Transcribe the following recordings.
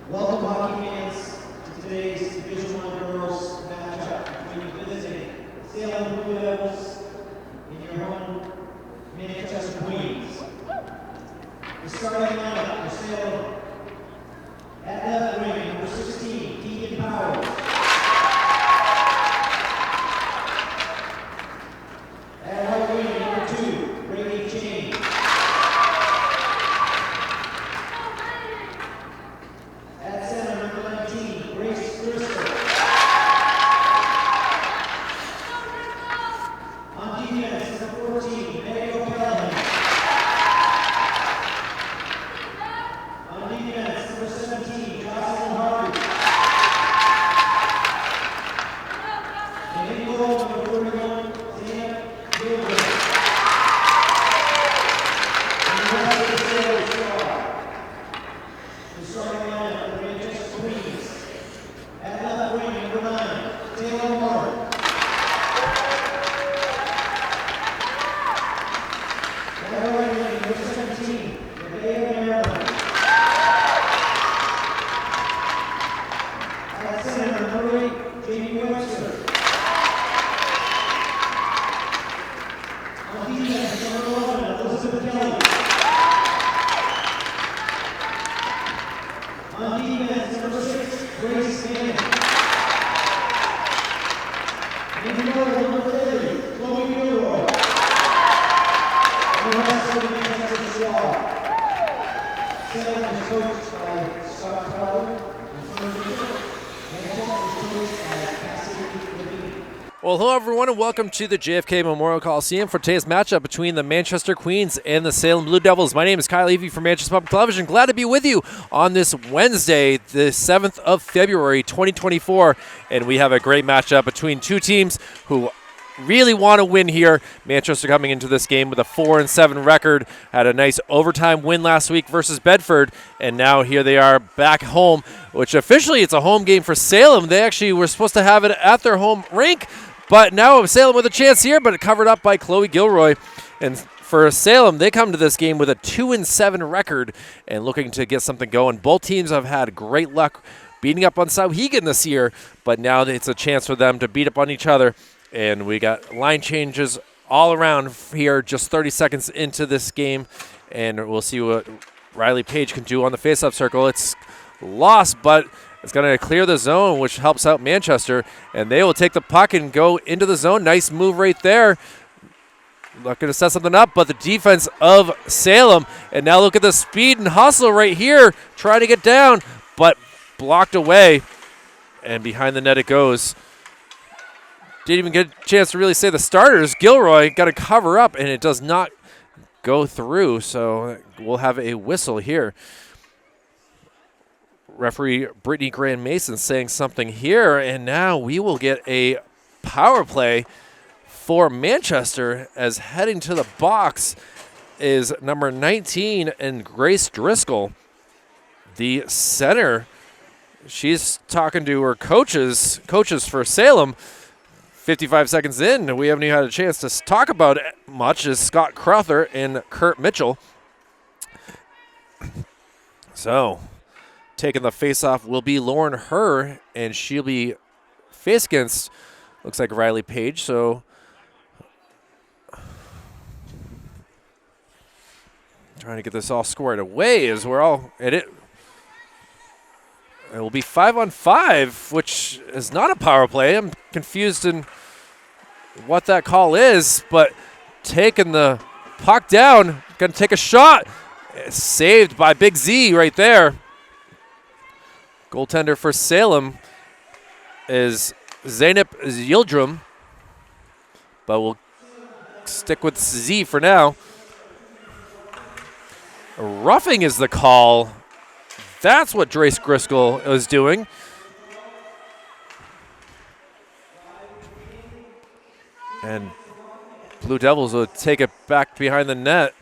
Welcome, hockey fans, to today's Division I girls matchup between visiting Salem Blue Devils and your home Manchester Queens. The starting lineup for Salem at left wing, number 16, Keegan Powers. At right wing, number 2, Brady James. At center, number 19, Grace Driscoll. On defense, number 14, Megan O'Callaghan. On defense, number 17, Jocelyn Harvey. And in goal, number 41, Sam Gilbert. And the rest of the Salem squad. The starting lineup for the Manchester Queens. At left wing, number 9, Taylor Martin. At right wing, number 17, Nevaeh Maryland. At center, number 8, Jamie Webster. On defense, number 11, Elizabeth Kelly. On defense, number 6, Grace Manning. In goal, number 30, Chloe Gilroy. And the rest of the Manchester squad. Salem is coached by Scott Crowder and Fern Mitchell. Manchester is coached by Cassidy Levine. Well, hello everyone and welcome to the JFK Memorial Coliseum for today's matchup between the Manchester Queens and the Salem Blue Devils. My name is Kyle Levy from Manchester Public Television. Glad to be with you on this Wednesday, the 7th of February, 2024. And we have a great matchup between two teams who really want to win here. Manchester coming into this game with a 4-7 record, had a nice overtime win last week versus Bedford, and now here they are back home, which officially it's a home game for Salem. They actually were supposed to have it at their home rink, but now Salem with a chance here, but covered up by Chloe Gilroy. And for Salem, they come to this game with a 2-7 record and looking to get something going. Both teams have had great luck beating up on Souhegan this year, but now it's a chance for them to beat up on each other. And we got line changes all around here just 30 seconds into this game. And we'll see what Riley Page can do on the faceoff circle. It's lost, but it's going to clear the zone, which helps out Manchester. And they will take the puck and go into the zone. Nice move right there. Looking to set something up, but the defense of Salem. And now look at the speed and hustle right here. Trying to get down, but blocked away. And behind the net it goes. Didn't even get a chance to really say the starters. Gilroy got to cover up, and it does not go through, so we'll have a whistle here. Referee Brittany Grand Mason saying something here, and now we will get a power play for Manchester as heading to the box is number 19 and Grace Driscoll, the center. She's talking to her coaches for Salem. 55 seconds in, we haven't even had a chance to talk about it much, is Scott Crowther and Kurt Mitchell. So, taking the face-off will be Lauren Herr, and she'll be face against, looks like Riley Page. So, trying to get this all squared away as we're all at it. It will be 5-on-5, which is not a power play. I'm confused in what that call is, but taking the puck down, going to take a shot. It's saved by Big Z right there. Goaltender for Salem is Zeynep Yildirim, but we'll stick with Z for now. Roughing is the call. That's what Grace Driscoll is doing. And Blue Devils will take it back behind the net.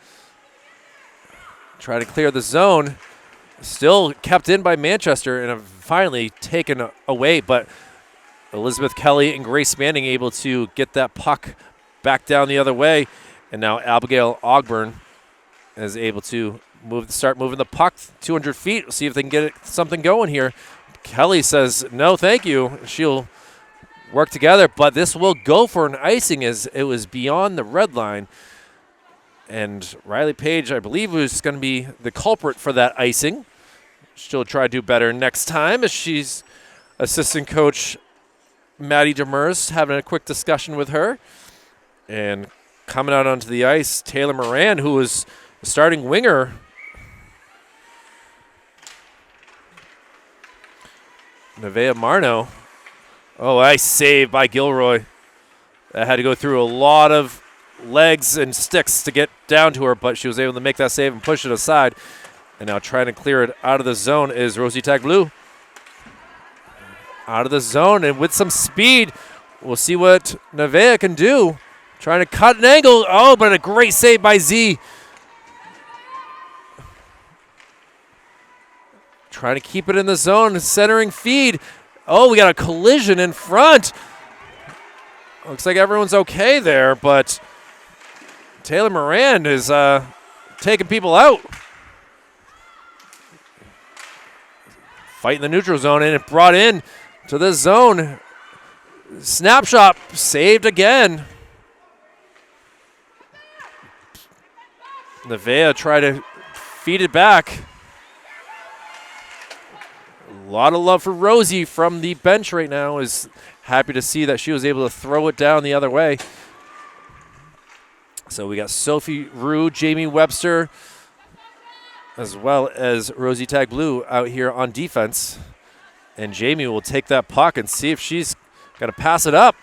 Try to clear the zone. Still kept in by Manchester and have finally taken away. But Elizabeth Kelly and Grace Manning able to get that puck back down the other way. And now Abigail Ogburn is able to start moving the puck 200 feet. See if they can get something going here. Kelly says, no, thank you. She'll work together, but this will go for an icing as it was beyond the red line. And Riley Page, I believe, was going to be the culprit for that icing. She'll try to do better next time as she's assistant coach Maddie Demers having a quick discussion with her. And coming out onto the ice, Taylor Moran, who was the starting winger. Nevaeh Marno. Oh, nice save by Gilroy. That had to go through a lot of legs and sticks to get down to her, but she was able to make that save and push it aside. And now trying to clear it out of the zone is Rosie Tagblue. Out of the zone and with some speed. We'll see what Nevaeh can do. Trying to cut an angle. Oh, but a great save by Z. Trying to keep it in the zone, centering feed. Oh, we got a collision in front. Looks like everyone's okay there, but Taylor Moran is taking people out. Fighting the neutral zone, and it brought in to the zone. Snapshot saved again. Nevaeh tried to feed it back. A lot of love for Rosie from the bench right now. Is happy to see that she was able to throw it down the other way. So we got Sophie Rue, Jamie Webster, as well as Rosie Tagblue out here on defense. And Jamie will take that puck and see if she's going to pass it up.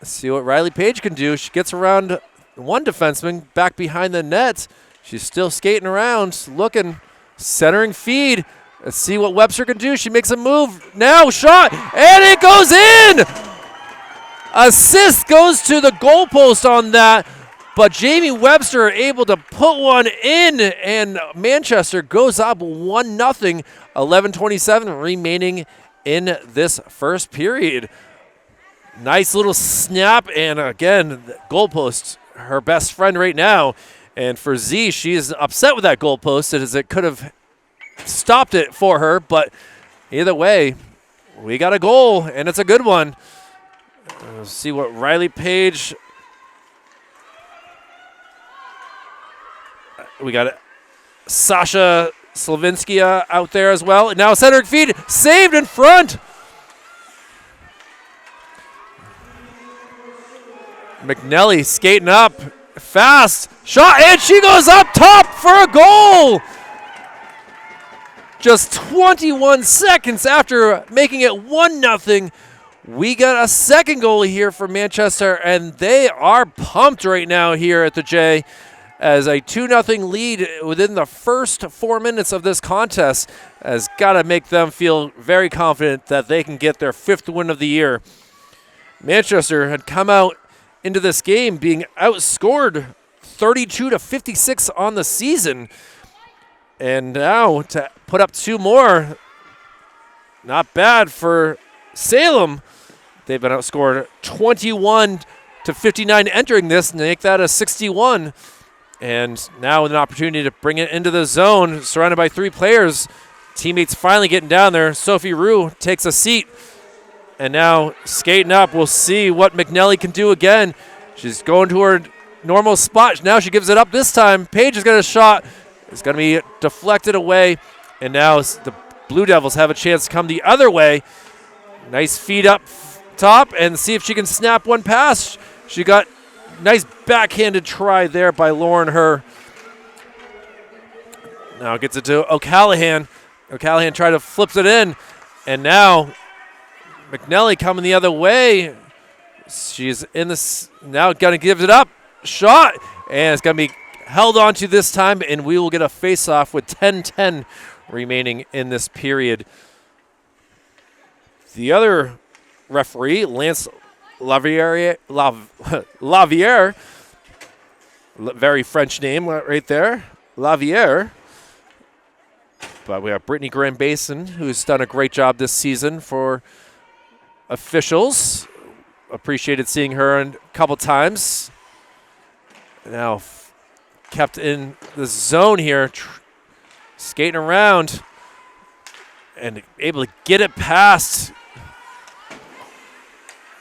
Let's see what Riley Page can do. She gets around one defenseman back behind the net. She's still skating around, looking, centering feed. Let's see what Webster can do. She makes a move. Now, shot, and it goes in! Assist goes to the goalpost on that, but Jamie Webster able to put one in, and Manchester goes up 1-0, 11:27 remaining in this first period. Nice little snap, and again, the goalpost, her best friend right now. And for Z, she's upset with that goalpost as it could have stopped it for her, but either way, we got a goal, and it's a good one. Let's see what Riley Page. We got Sasha Slavinskia out there as well. And now centering feed, saved in front. McNelly skating up, fast, shot, and she goes up top for a goal. Just 21 seconds after making it 1-0, we got a second goal here for Manchester, and they are pumped right now here at the J as a 2-0 lead within the first 4 minutes of this contest has got to make them feel very confident that they can get their 5th win of the year. Manchester had come out into this game being outscored 32-56 on the season. And now to put up 2 more, not bad for Salem. They've been outscored 21-59 entering this, and they make that a 61. And now with an opportunity to bring it into the zone, surrounded by 3 players. Teammates finally getting down there. Sophie Rue takes a seat. And now skating up, we'll see what McNelly can do again. She's going to her normal spot. Now she gives it up this time. Page has got a shot. It's going to be deflected away. And now the Blue Devils have a chance to come the other way. Nice feed up top and see if she can snap one pass. She got nice backhanded try there by Lauren Herr. Now gets it to O'Callahan. O'Callahan tried to flip it in. And now McNelly coming the other way. She's in this, now going to give it up. Shot. And it's going to be held on to this time, and we will get a face-off with 10-10 remaining in this period. The other referee, Lance Laviere, very French name right there, Laviere. But we have Brittany Graham-Basin, who's done a great job this season for officials. Appreciated seeing her a couple times. Now kept in the zone here, skating around and able to get it past.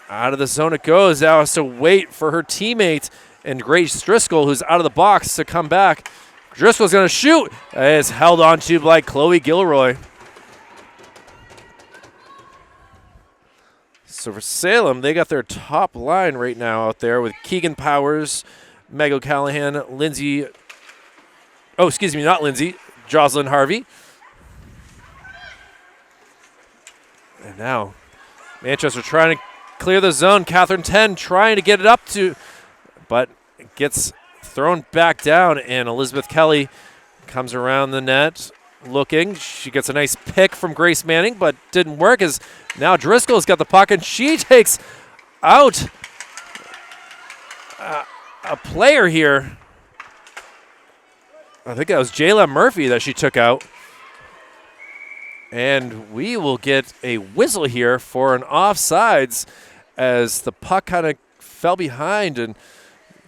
Out of the zone it goes. Now has to wait for her teammate and Grace Driscoll, who's out of the box, to come back. Driscoll's going to shoot. It's held on to by Chloe Gilroy. So for Salem, they got their top line right now out there with Keegan Powers, Meg O'Callahan, Lindsay. Oh, excuse me, not Lindsay. Jocelyn Harvey. And now Manchester trying to clear the zone. Catherine 10 trying to get it up to, but it gets thrown back down, and Elizabeth Kelly comes around the net looking. She gets a nice pick from Grace Manning, but didn't work as now Driscoll's got the puck, and she takes out a player here. I think that was Jayla Murphy that she took out. And we will get a whistle here for an offsides as the puck kind of fell behind and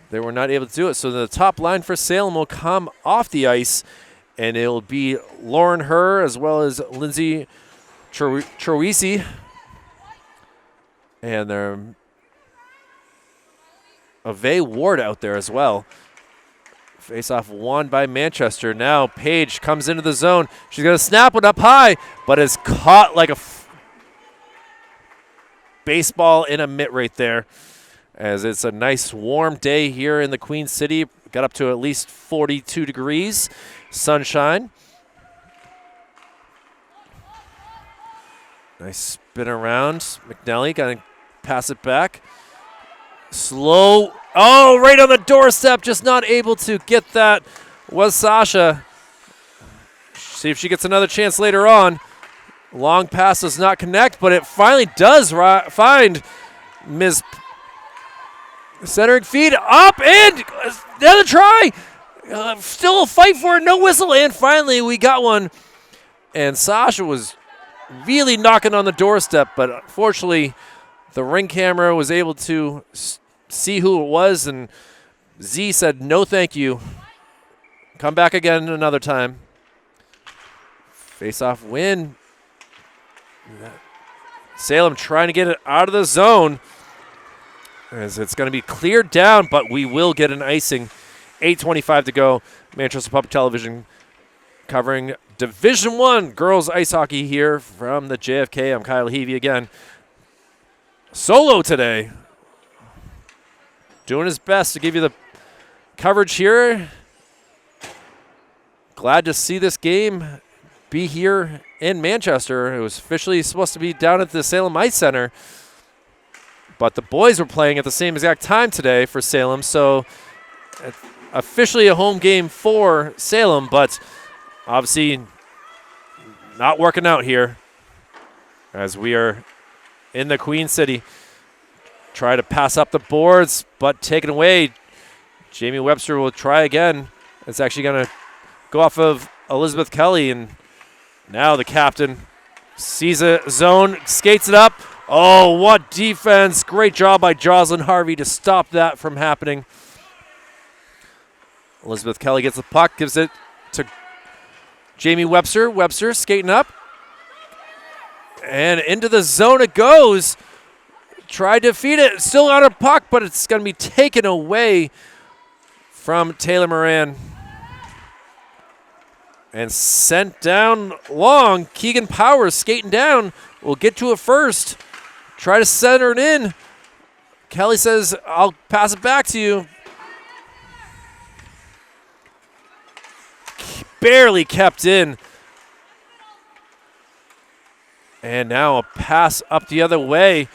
they were not able to do it. So the top line for Salem will come off the ice, and it'll be Lauren Herr as well as Lindsay Troisi. And they're Ave Ward out there as well. Face-off won by Manchester. Now Paige comes into the zone. She's going to snap it up high, but is caught like a baseball in a mitt right there, as it's a nice warm day here in the Queen City. Got up to at least 42 degrees, sunshine. Nice spin around. McNally going to pass it back. Slow. Oh, right on the doorstep. Just not able to get that was Sasha. See if she gets another chance later on. Long pass does not connect, but it finally does find Ms. Centering feed up, and another try. Still a fight for it. No whistle, and finally we got one. And Sasha was really knocking on the doorstep, but unfortunately the ring camera was able to see who it was, and Z said, no thank you. Come back again another time. Face-off win. Salem trying to get it out of the zone as it's going to be cleared down, but we will get an icing. 8:25 to go. Manchester Public Television covering Division I girls ice hockey here from the JFK. I'm Kyle Heavey again. Solo today. Doing his best to give you the coverage here. Glad to see this game be here in Manchester. It was officially supposed to be down at the Salem Ice Center, but the boys were playing at the same exact time today for Salem, so officially a home game for Salem, but obviously not working out here as we are in the Queen City. Try to pass up the boards, but taken away. Jamie Webster will try again. It's actually going to go off of Elizabeth Kelly, and now the captain sees a zone, skates it up. Oh, what defense. Great job by Jocelyn Harvey to stop that from happening. Elizabeth Kelly gets the puck, gives it to Jamie Webster. Webster skating up. And into the zone it goes. Tried to feed it. Still on a puck, but it's going to be taken away from Taylor Moran. And sent down long. Keegan Powers skating down. Will get to it first. Try to center it in. Kelly says, I'll pass it back to you. Barely kept in. And now a pass up the other way.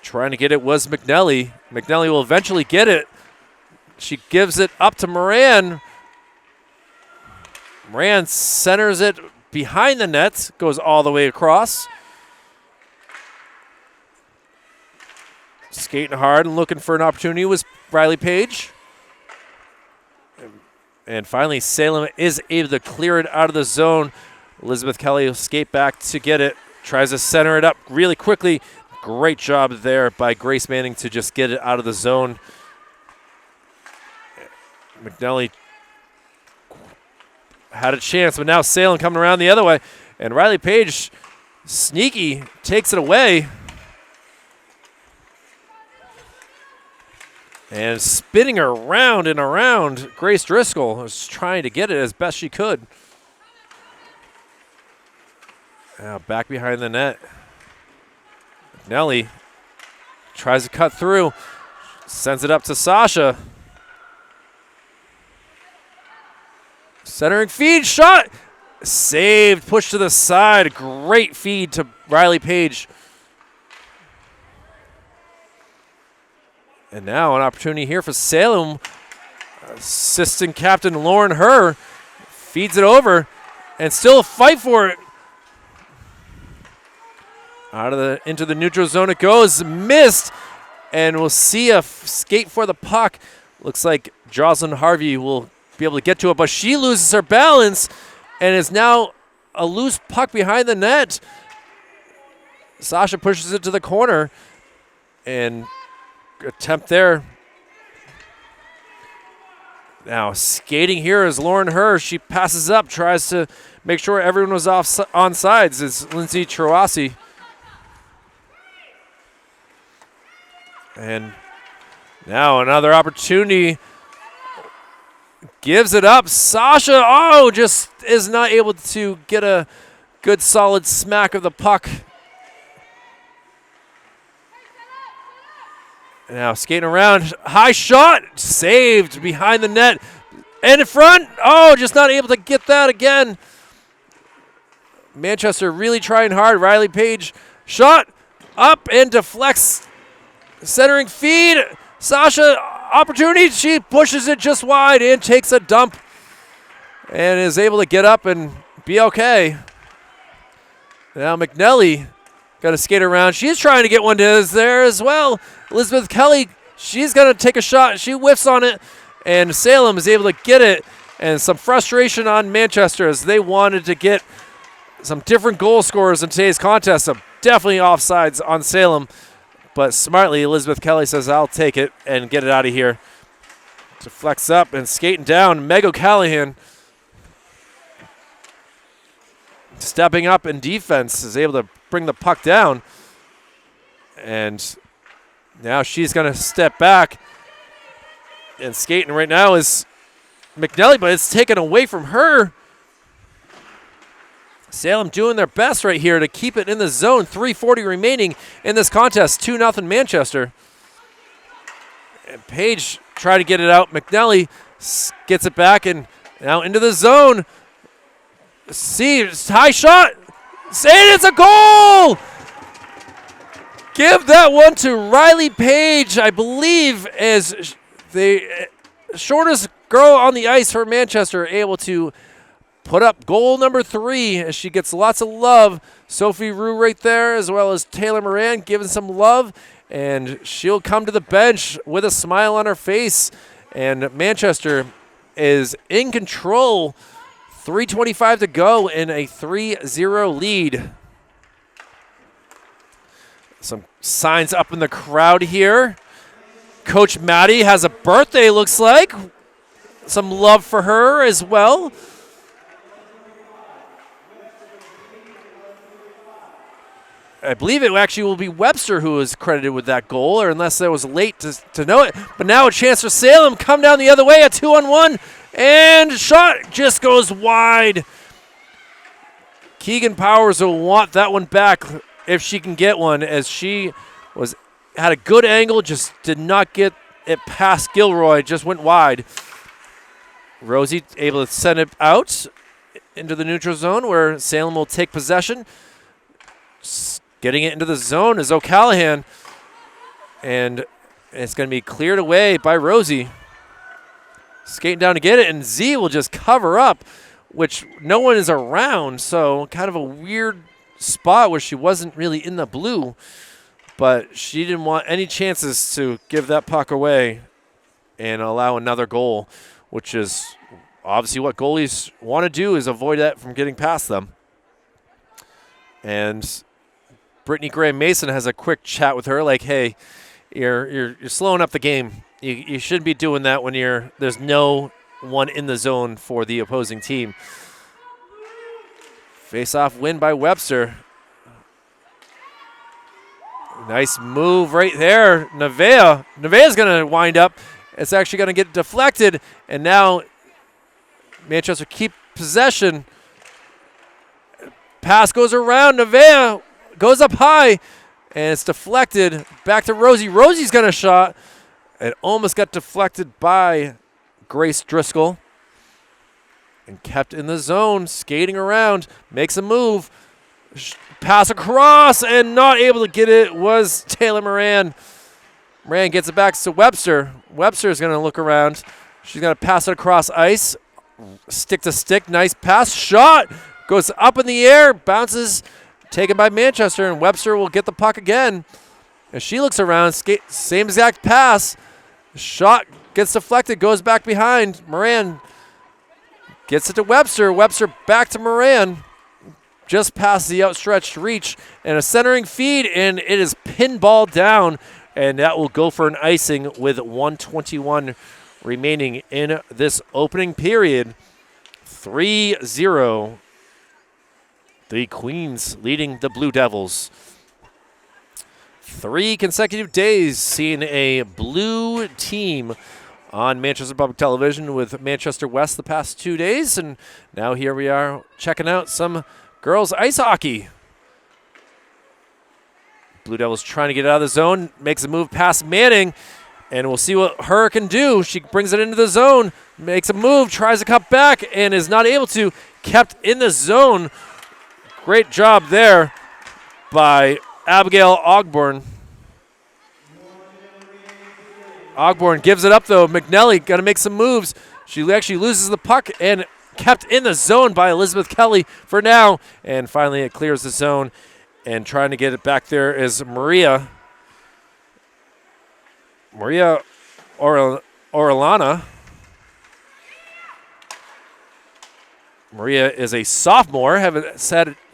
Trying to get it was McNally. McNally will eventually get it. She gives it up to Moran. Moran centers it behind the net. Goes all the way across. Skating hard and looking for an opportunity was Riley Page. And finally, Salem is able to clear it out of the zone. Elizabeth Kelly will skate back to get it. Tries to center it up really quickly. Great job there by Grace Manning to just get it out of the zone. McNally had a chance, but now Salem coming around the other way. And Riley Page, sneaky, takes it away. And spinning around and around, Grace Driscoll was trying to get it as best she could. Now back behind the net. Nelly tries to cut through, sends it up to Sasha. Centering feed, shot, saved, pushed to the side. Great feed to Riley Page. And now an opportunity here for Salem. Assistant captain Lauren Herr feeds it over and still a fight for it. Into the neutral zone it goes, missed, and we'll see a skate for the puck. Looks like Jocelyn Harvey will be able to get to it, but she loses her balance and is now a loose puck behind the net. Sasha pushes it to the corner and attempt there. Now skating here is Lauren Herr. She passes up, tries to make sure everyone was on sides. Is Lindsay Troasi. And now another opportunity. Gives it up. Sasha, just is not able to get a good solid smack of the puck. Now skating around. High shot. Saved behind the net. And in front. Just not able to get that again. Manchester really trying hard. Riley Page. Shot. Up and deflects. Centering feed. Sasha, opportunity. She pushes it just wide and takes a dump. And is able to get up and be okay. Now McNelly got to skate around. She's trying to get one to there as well. Elizabeth Kelly, she's going to take a shot. She whiffs on it. And Salem is able to get it. And some frustration on Manchester as they wanted to get some different goal scorers in today's contest. So definitely offsides on Salem. But smartly, Elizabeth Kelly says, I'll take it and get it out of here. To flex up and skating down, Meg O'Callahan stepping up in defense is able to bring the puck down. And now she's going to step back. And skating right now is McNelly, but it's taken away from her. Salem doing their best right here to keep it in the zone. 3:40 remaining in this contest. 2-0 Manchester. And Page trying to get it out. McNelly gets it back and now into the zone. See, high shot. And it's a goal! Give that one to Riley Page, I believe, as the shortest girl on the ice for Manchester, able to put up goal number 3 as she gets lots of love. Sophie Rue right there, as well as Taylor Moran giving some love. And she'll come to the bench with a smile on her face. And Manchester is in control. 3:25 to go in a 3-0 lead. Some signs up in the crowd here. Coach Maddie has a birthday, looks like. Some love for her as well. I believe it actually will be Webster who is credited with that goal, or unless I was late to know it. But now a chance for Salem. Come down the other way, a 2-on-1. And shot just goes wide. Keegan Powers will want that one back if she can get one, as she had a good angle, just did not get it past Gilroy, just went wide. Rosie able to send it out into the neutral zone where Salem will take possession. Getting it into the zone is O'Callahan. And it's going to be cleared away by Rosie. Skating down to get it, and Z will just cover up, which no one is around. So kind of a weird spot where she wasn't really in the blue. But she didn't want any chances to give that puck away and allow another goal, which is obviously what goalies want to do, is avoid that from getting past them. And Brittany Graham-Mason has a quick chat with her, like, hey, you're slowing up the game. You shouldn't be doing that when there's no one in the zone for the opposing team. Face-off win by Webster. Nice move right there. Nevaeh's going to wind up. It's actually going to get deflected, and now Manchester keep possession. Pass goes around. Nevaeh goes up high, and it's deflected. Back to Rosie. Rosie's got a shot. It almost got deflected by Grace Driscoll and kept in the zone, skating around, makes a move. Pass across, and not able to get it was Taylor Moran. Moran gets it back to Webster. Webster is going to look around. She's going to pass it across ice. Stick to stick. Nice pass. Shot. Goes up in the air. Bounces. Taken by Manchester, and Webster will get the puck again. As she looks around, same exact pass. Shot gets deflected. Goes back behind. Moran gets it to Webster. Webster back to Moran. Just past the outstretched reach, and a centering feed, and it is pinball down, and that will go for an icing with 1:21 remaining in this opening period. 3-0. The Queens leading the Blue Devils. 3 consecutive days seeing a blue team on Manchester Public Television with Manchester West the past 2 days, and now here we are checking out some girls ice hockey. Blue Devils trying to get out of the zone, makes a move past Manning, and we'll see what her can do. She brings it into the zone, makes a move, tries to cut back, and is not able to. Kept in the zone. Great job there by Abigail Ogborn. Ogborn gives it up, though. McNelly got to make some moves. She actually loses the puck, and kept in the zone by Elizabeth Kelly for now. And finally it clears the zone, and trying to get it back there is Maria Orellana. Maria is a sophomore. Haven't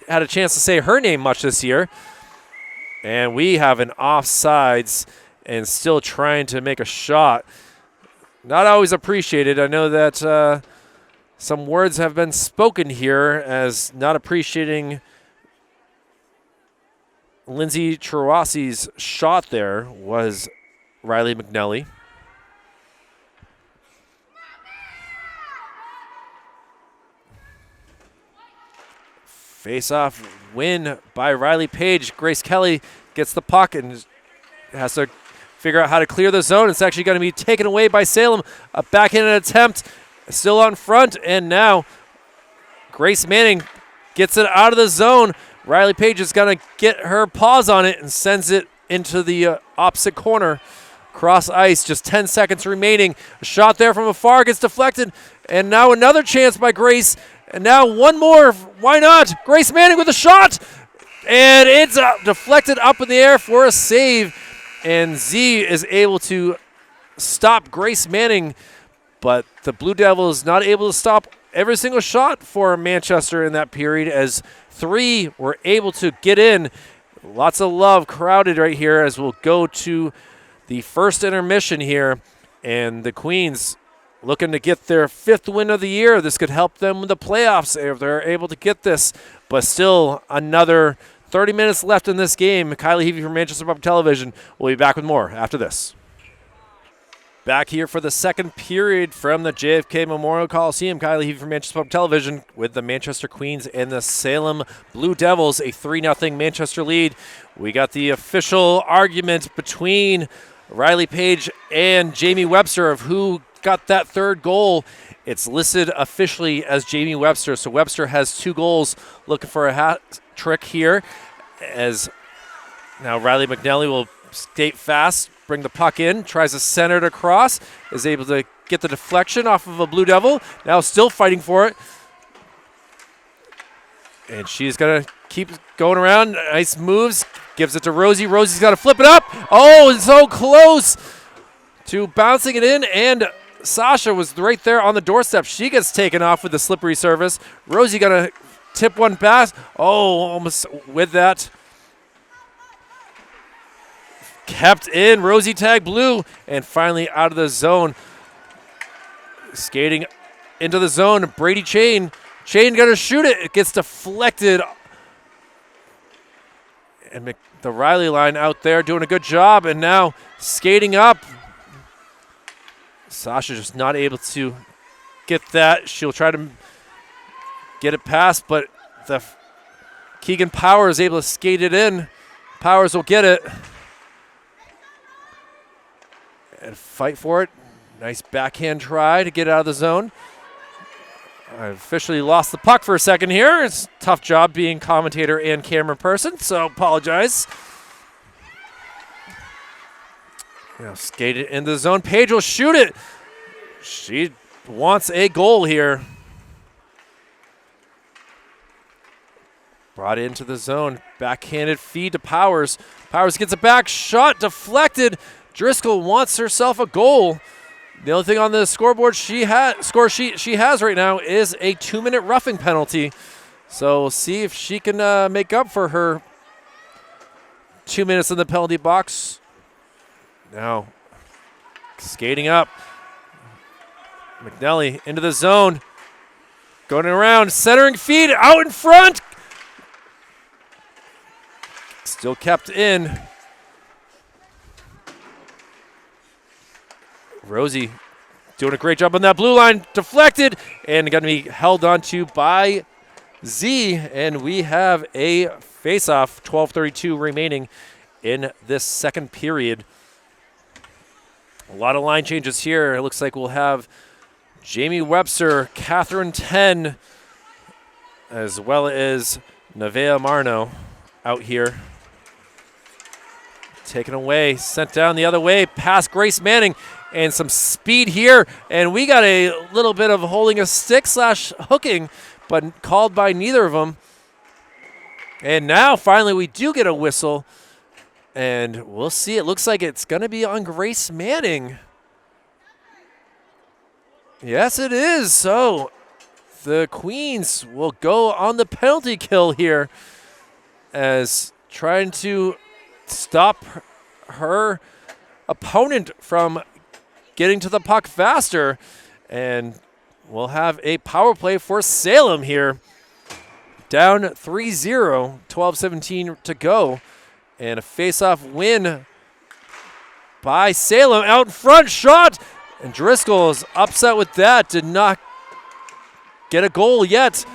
had a chance to say her name much this year. And we have an offsides and still trying to make a shot. Not always appreciated. I know that some words have been spoken here as not appreciating Lindsay Cherwasi's shot there was Riley McNelly. Face-off win by Riley Page. Grace Kelly gets the puck and has to figure out how to clear the zone. It's actually going to be taken away by Salem. A backhanded attempt. Still on front, and now Grace Manning gets it out of the zone. Riley Page is going to get her paws on it and sends it into the opposite corner. Cross ice, just 10 seconds remaining. A shot there from afar gets deflected, and now another chance by Grace. And now one more. Why not? Grace Manning with a shot, and it's deflected up in the air for a save. And Z is able to stop Grace Manning, but the Blue Devils not able to stop every single shot for Manchester in that period as 3 were able to get in. Lots of love crowded right here as we'll go to the first intermission here. And the Queens looking to get their 5th win of the year. This could help them with the playoffs if they're able to get this. But still another 30 minutes left in this game. Kylie Heavey from Manchester Public Television. We'll be back with more after this. Back here for the second period from the JFK Memorial Coliseum. Kylie Heavey from Manchester Public Television with the Manchester Queens and the Salem Blue Devils, a 3-0 Manchester lead. We got the official argument between Riley Page and Jamie Webster of who got that third goal. It's listed officially as Jamie Webster, so Webster has 2 goals, looking for a hat trick here. As now Riley McNelly will skate fast, bring the puck in, tries to center it across, is able to get the deflection off of a Blue Devil. Now still fighting for it. And she's going to keep going around. Nice moves. Gives it to Rosie. Rosie's got to flip it up. Oh, it's so close to bouncing it in. And Sasha was right there on the doorstep. She gets taken off with the slippery service. Rosie got to tip one pass. Oh, almost with that. Kept in. Rosie tag blue. And finally out of the zone. Skating into the zone. Brady Chain Shane going to shoot it. It gets deflected. And the Riley line out there doing a good job. And now skating up. Sasha just not able to get that. She'll try to get it past, but the Keegan Powers is able to skate it in. Powers will get it. And fight for it. Nice backhand try to get out of the zone. I officially lost the puck for a second here. It's a tough job being commentator and camera person, so apologize. Now skate it into the zone. Paige will shoot it. She wants a goal here. Brought into the zone. Backhanded feed to Powers. Powers gets it back. Shot deflected. Driscoll wants herself a goal. The only thing on the scoreboard score sheet she has right now is a 2-minute roughing penalty. So we'll see if she can make up for her 2 minutes in the penalty box. Now skating up. McNally into the zone. Going around, centering feed out in front. Still kept in. Rosie doing a great job on that blue line. Deflected and going to be held onto by Z. And we have a face-off, 12:32 remaining in this second period. A lot of line changes here. It looks like we'll have Jamie Webster, Catherine Ten, as well as Nevaeh Marno out here. Taken away, sent down the other way, past Grace Manning, and some speed here. And we got a little bit of holding a stick / hooking, but called by neither of them. And now finally we do get a whistle. And we'll see. It looks like it's going to be on Grace Manning. Yes, it is. So the Queens will go on the penalty kill here as trying to stop her opponent from getting to the puck faster. And we'll have a power play for Salem here. Down 3-0, 12:17 to go. And a face-off win by Salem. Out in front, shot. And Driscoll is upset with that. Did not get a goal yet.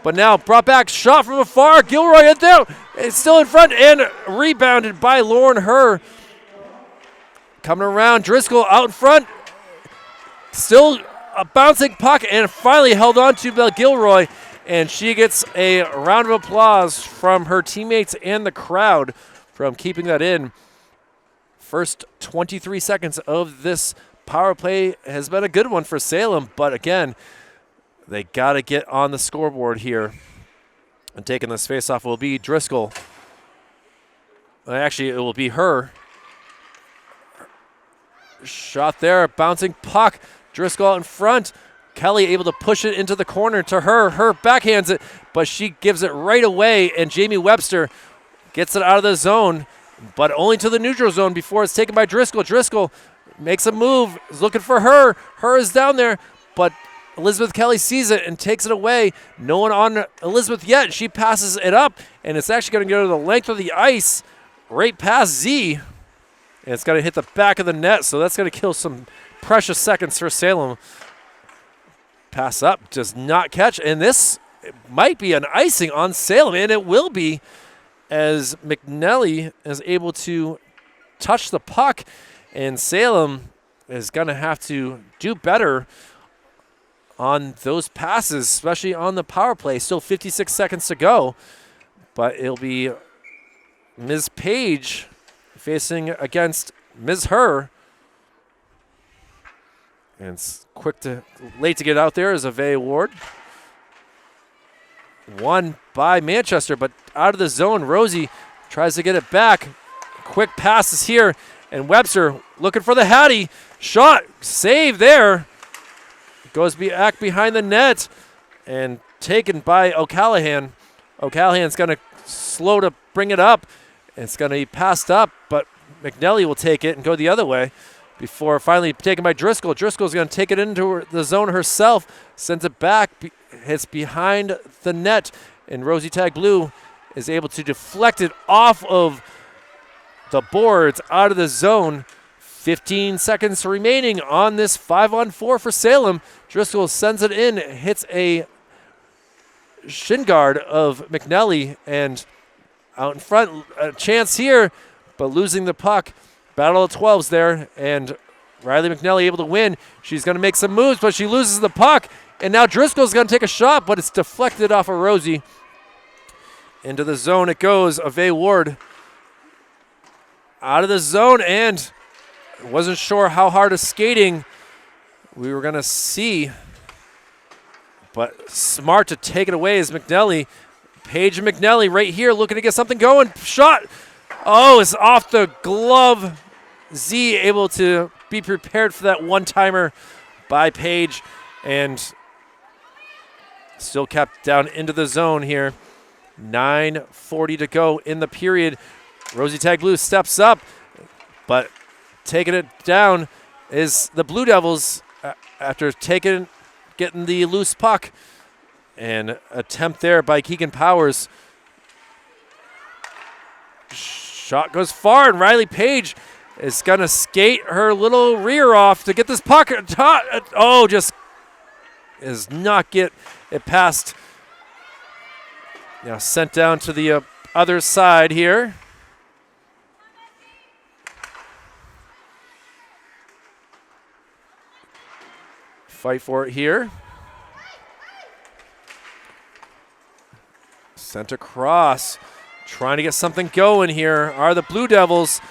But now brought back, shot from afar. Gilroy in there. It's still in front and rebounded by Lauren Herr. Coming around, Driscoll out in front. Still a bouncing puck and finally held on to Belle Gilroy. And she gets a round of applause from her teammates and the crowd from keeping that in. First 23 seconds of this power play has been a good one for Salem, but again, they got to get on the scoreboard here. And taking this faceoff will be Driscoll. Actually, it will be her. Shot there, bouncing puck. Driscoll out in front. Kelly able to push it into the corner to her. Her backhands it, but she gives it right away, and Jamie Webster gets it out of the zone, but only to the neutral zone before it's taken by Driscoll. Driscoll makes a move, is looking for her. Her is down there, but Elizabeth Kelly sees it and takes it away. No one on Elizabeth yet. She passes it up, and it's actually going to go to the length of the ice, right past Z. And it's going to hit the back of the net, so that's going to kill some precious seconds for Salem. Pass up, does not catch, and this might be an icing on Salem, and it will be, as McNally is able to touch the puck, and Salem is going to have to do better on those passes, especially on the power play. Still 56 seconds to go, but it'll be Ms. Page facing against Ms. Herr. And it's late to get out there is Ave Ward. Won by Manchester, but out of the zone. Rosie tries to get it back. Quick passes here, and Webster looking for the Hattie. Shot, save there. Goes back behind the net and taken by O'Callahan. O'Callahan's going to slow to bring it up. It's going to be passed up, but McNally will take it and go the other way. before finally taken by Driscoll. Driscoll's going to take it into the zone herself, sends it back, hits behind the net, and Rosie Tag Blue is able to deflect it off of the boards out of the zone. 15 seconds remaining on this 5-on-4 for Salem. Driscoll sends it in, hits a shin guard of McNelly, and out in front, a chance here, but losing the puck. Battle of 12s there, and Riley McNelly able to win. She's going to make some moves, but she loses the puck, and now Driscoll's going to take a shot, but it's deflected off of Rosie. Into the zone it goes. Ave Ward out of the zone, and wasn't sure how hard of skating we were going to see, but smart to take it away is McNelly. Paige McNelly right here looking to get something going. Shot. Oh, it's off the glove. Z able to be prepared for that one-timer by Paige, and still kept down into the zone here. 9:40 to go in the period. Rosie Tag Blue steps up, but taking it down is the Blue Devils after getting the loose puck. And attempt there by Keegan Powers. Shot goes far, and Riley Page is going to skate her little rear off to get this puck. Oh, just does not get it past. Now sent down to the other side here. Fight for it here. Sent across. Trying to get something going here are the Blue Devils,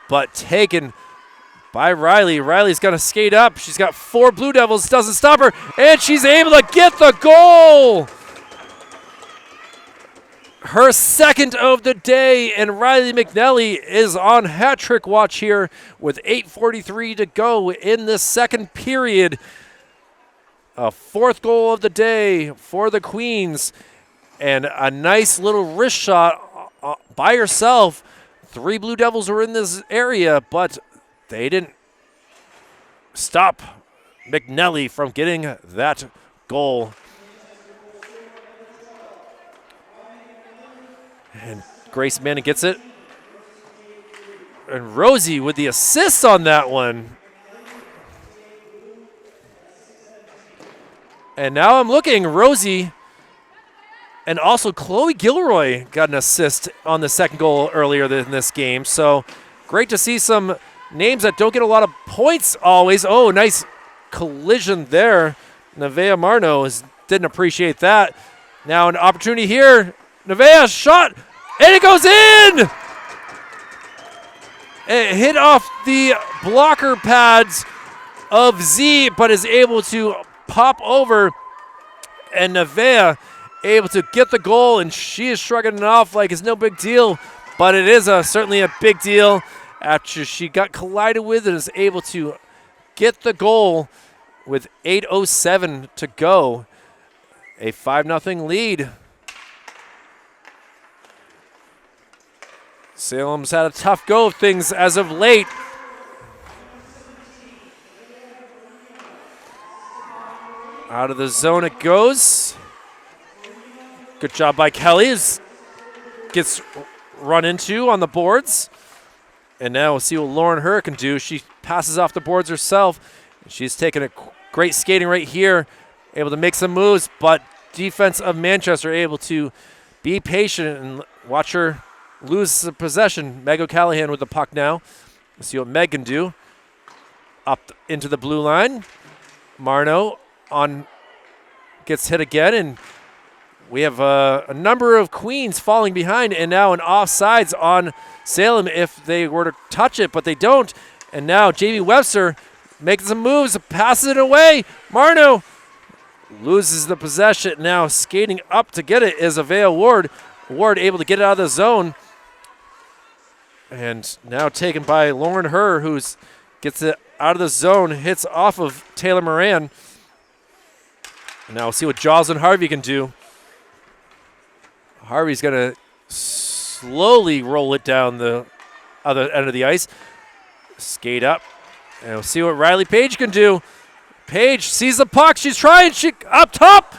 but taken by Riley. Riley's going to skate up. She's got 4 Blue Devils. Doesn't stop her, and she's able to get the goal. Her second of the day, and Riley McNelly is on hat trick watch here with 8:43 to go in the second period. A 4th goal of the day for the Queens, and a nice little wrist shot by herself. 3 Blue Devils were in this area, but they didn't stop McNelly from getting that goal. And Grace Manning gets it. And Rosie with the assist on that one. And now I'm looking, Rosie and also Chloe Gilroy got an assist on the second goal earlier in this game. So great to see some names that don't get a lot of points always. Oh, nice collision there. Nevaeh Marno didn't appreciate that. Now an opportunity here. Nevaeh shot, and it goes in! It hit off the blocker pads of Z, but is able to pop over, and Nevaeh able to get the goal, and she is shrugging it off like it's no big deal, but it is certainly a big deal after she got collided with and is able to get the goal with 8:07 to go. A 5-0 lead. Salem's had a tough go of things as of late. Out of the zone it goes. Good job by Kelly. Gets run into on the boards. And now we'll see what Lauren Herr can do. She passes off the boards herself. She's taking a great skating right here. Able to make some moves, but defense of Manchester able to be patient and watch her lose the possession. Meg O'Callahan with the puck now. Let's see what Meg can do. Up into the blue line. Marno gets hit again, and we have a number of Queens falling behind, and now an offsides on Salem if they were to touch it, but they don't. And now Jamie Webster making some moves, passes it away. Marno loses the possession. Now skating up to get it is Avea Ward. Ward able to get it out of the zone. And now taken by Lauren Herr, who gets it out of the zone, hits off of Taylor Moran. Now we'll see what Jocelyn Harvey can do. Harvey's going to slowly roll it down the other end of the ice. Skate up And we'll see what Riley Page can do. Page sees the puck. She's trying. She up top.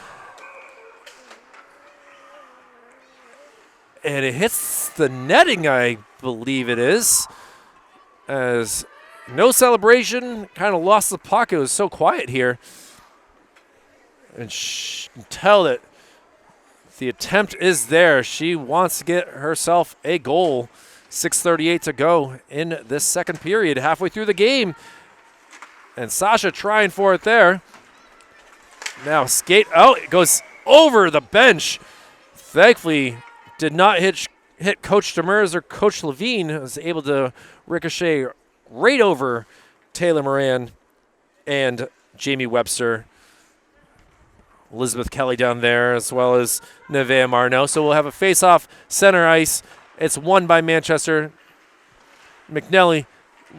And it hits the netting, I believe it is. As no celebration, kind of lost the puck. It was so quiet here. And you can tell that the attempt is there. She wants to get herself a goal. 6:38 to go in this second period, halfway through the game. And Sasha trying for it there. Now skate. Oh, it goes over the bench. Thankfully, did not hit Coach Demers or Coach Levine. Was able to ricochet right over Taylor Moran and Jamie Webster. Elizabeth Kelly down there, as well as Nevaeh Marno. So we'll have a face-off center ice. It's won by Manchester. McNelly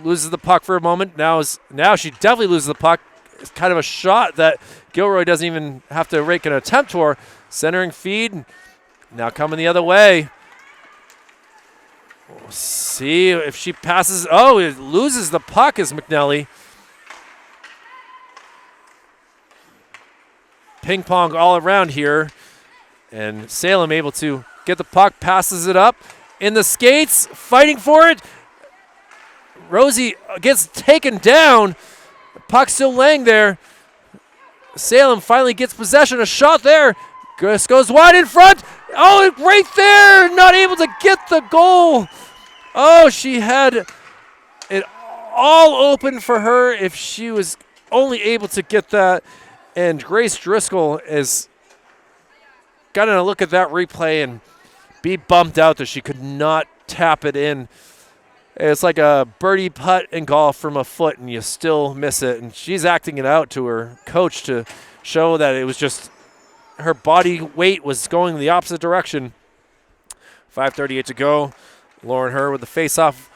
loses the puck for a moment. Now she definitely loses the puck. It's kind of a shot that Gilroy doesn't even have to rake an attempt for. Centering feed. Now coming the other way. We'll see if she passes. Oh, it loses the puck as McNelly. Ping pong all around here. And Salem able to get the puck, passes it up. In the skates, fighting for it. Rosie gets taken down. The puck still laying there. Salem finally gets possession. A shot there. Goes wide in front. Oh, right there. Not able to get the goal. Oh, she had it all open for her if she was only able to get that. And Grace Driscoll is going to look at that replay and be bummed out that she could not tap it in. It's like a birdie putt in golf from a foot and you still miss it. And she's acting it out to her coach to show that it was just her body weight was going the opposite direction. 5:38 to go. Lauren Herr with the face-off.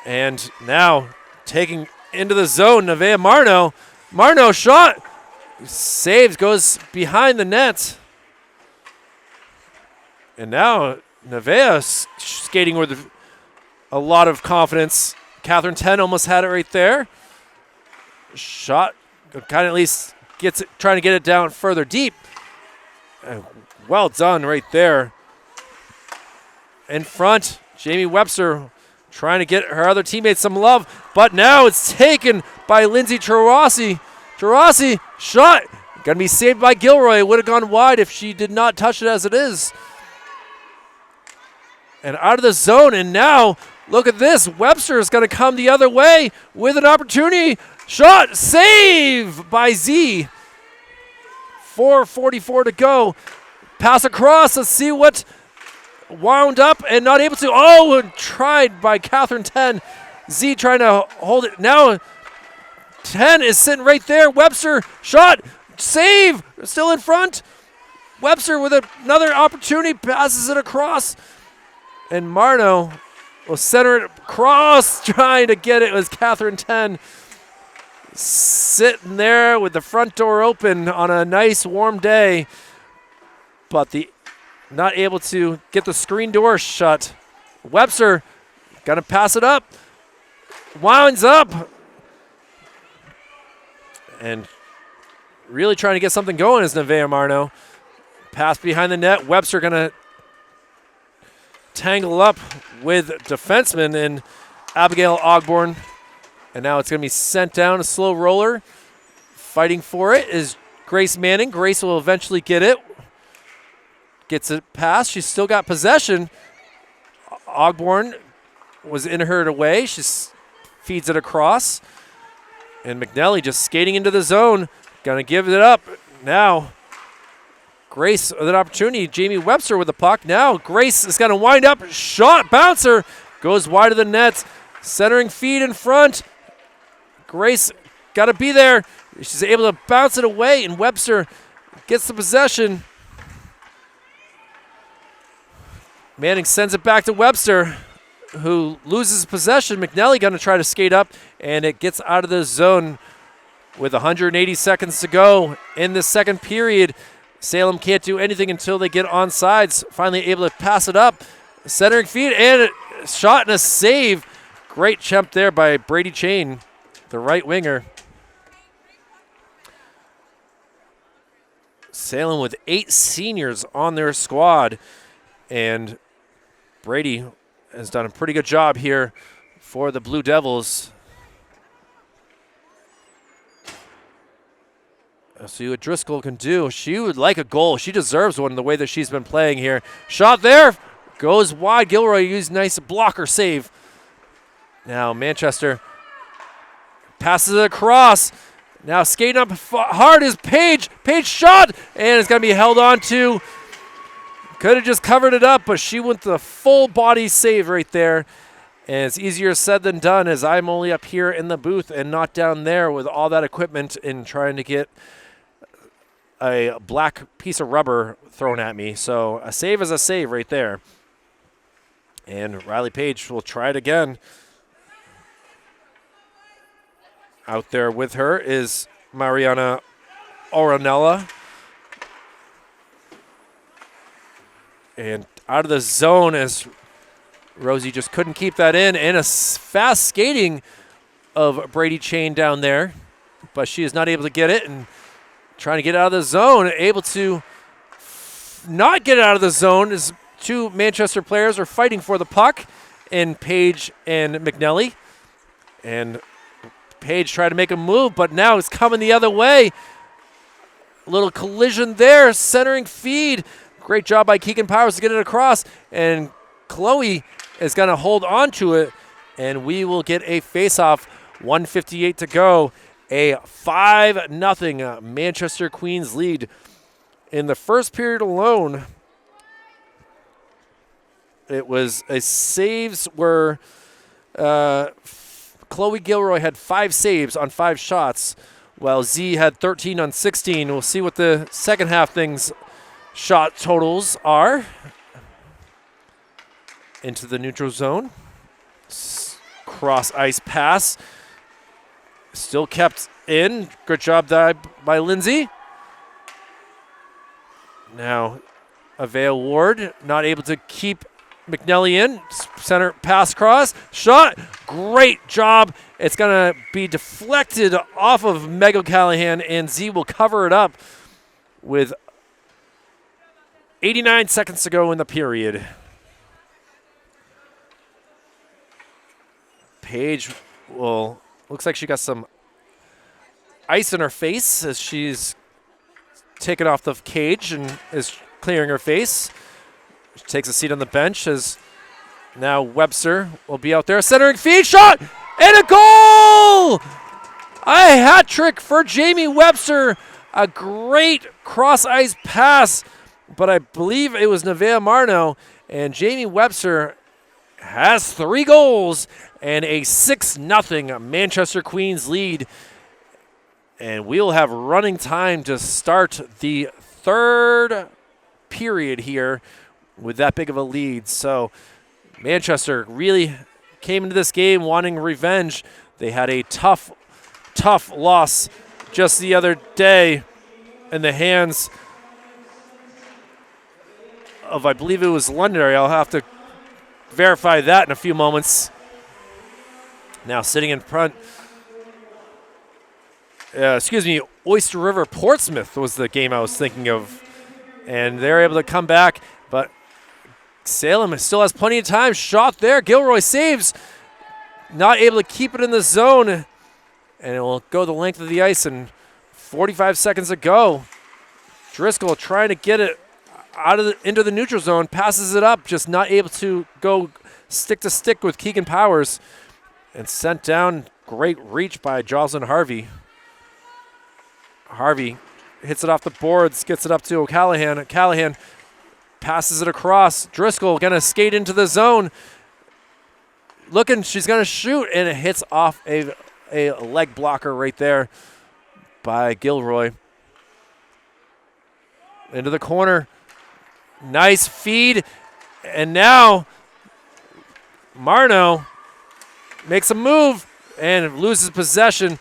And now taking into the zone, Nevaeh Marno. Marno shot. Saves, goes behind the net. And now Nevaeh skating with a lot of confidence. Catherine 10 almost had it right there. Shot, kind of at least gets it, trying to get it down further deep. Well done right there. In front, Jamie Webster trying to get her other teammates some love, but now it's taken by Lindsay Tarasi. Tarasi, shot, gonna be saved by Gilroy. Would have gone wide if she did not touch it as it is. And out of the zone, and now look at this. Webster is going to come the other way with an opportunity. Shot, save by Z. 4:44 to go. Pass across. Let's see what wound up and not able to. Oh, tried by Catherine 10. Z trying to hold it. Now 10 is sitting right there. Webster, shot, save, still in front. Webster with another opportunity, passes it across. And Marno will center it across, trying to get it. It was Catherine 10 sitting there with the front door open on a nice warm day, but not able to get the screen door shut. Webster gonna pass it up, winds up, and really trying to get something going is Nevaeh Marno. Pass behind the net. Webster gonna tangle up with defenseman and Abigail Ogborn. And now it's going to be sent down, a slow roller. Fighting for it is Grace Manning. Grace will eventually get it. Gets it past. She's still got possession. Ogborn was in her away. She feeds it across. And McNelly just skating into the zone. Going to give it up. Now Grace with an opportunity. Jamie Webster with the puck. Now Grace is going to wind up. Shot, bouncer. Goes wide of the net. Centering feed in front. Grace got to be there. She's able to bounce it away, and Webster gets the possession. Manning sends it back to Webster, who loses possession. McNelly going to try to skate up, and it gets out of the zone with 180 seconds to go in the second period. Salem can't do anything until they get on sides. Finally able to pass it up. Centering feed and a shot and a save. Great jump there by Brady Chain. the right winger. Salem with 8 seniors on their squad, and Brady has done a pretty good job here for the Blue Devils. Let's see what Driscoll can do. She would like a goal. She deserves one the way that she's been playing here. Shot there, goes wide. Gilroy used nice blocker save. Now Manchester passes it across. Now skating up hard is Page. Page shot, and it's going to be held on to. Could have just covered it up, but she went the full body save right there. And it's easier said than done, as I'm only up here in the booth and not down there with all that equipment and trying to get a black piece of rubber thrown at me. So a save is a save right there. And Riley Page will try it again. Out there with her is Mariana Oronella. And out of the zone as Rosie just couldn't keep that in. And a fast skating of Brady Chain down there. But she is not able to get it and trying to get out of the zone. Able to not get out of the zone as 2 Manchester players are fighting for the puck in Page and McNelly. And Page tried to make a move, but now it's coming the other way. A little collision there, centering feed. Great job by Keegan Powers to get it across, and Chloe is going to hold on to it, and we will get a face-off. 1:58 to go. A 5-0 Manchester Queens lead. In the first period alone, it was a saves where Chloe Gilroy had 5 saves on 5 shots, while Z had 13 on 16. We'll see what the second half things shot totals are. Into the neutral zone. Cross ice pass. Still kept in. Good job by Lindsay. Now, Avail Ward not able to keep McNelly in. Center pass cross. Shot. Great job. It's going to be deflected off of Meg O'Callahan, and Z will cover it up with 89 seconds to go in the period. Paige will, looks like she got some ice in her face as she's taken off the cage and is clearing her face. She takes a seat on the bench as now Webster will be out there. Centering feed shot and a goal! A hat trick for Jamie Webster. A great cross ice pass, but I believe it was Nevaeh Marno, and Jamie Webster has 3 goals and a 6-0 Manchester Queens lead. And we'll have running time to start the third period here with that big of a lead. So Manchester really came into this game wanting revenge. They had a tough loss just the other day in the hands of, I believe it was Londonderry. I'll have to verify that in a few moments. Now sitting in front, Oyster River Portsmouth was the game I was thinking of. And they're able to come back, but Salem still has plenty of time. Shot there, Gilroy saves. Not able to keep it in the zone. And it will go the length of the ice, and 45 seconds to go. Driscoll trying to get it into the neutral zone, passes it up, just not able to go stick to stick with Keegan Powers. And sent down, great reach by Jocelyn Harvey. Harvey hits it off the boards, gets it up to O'Callahan. Callahan passes it across. Driscoll going to skate into the zone. Looking, she's going to shoot, and it hits off a leg blocker right there by Gilroy. Into the corner. Nice feed. And now Marno makes a move and loses possession.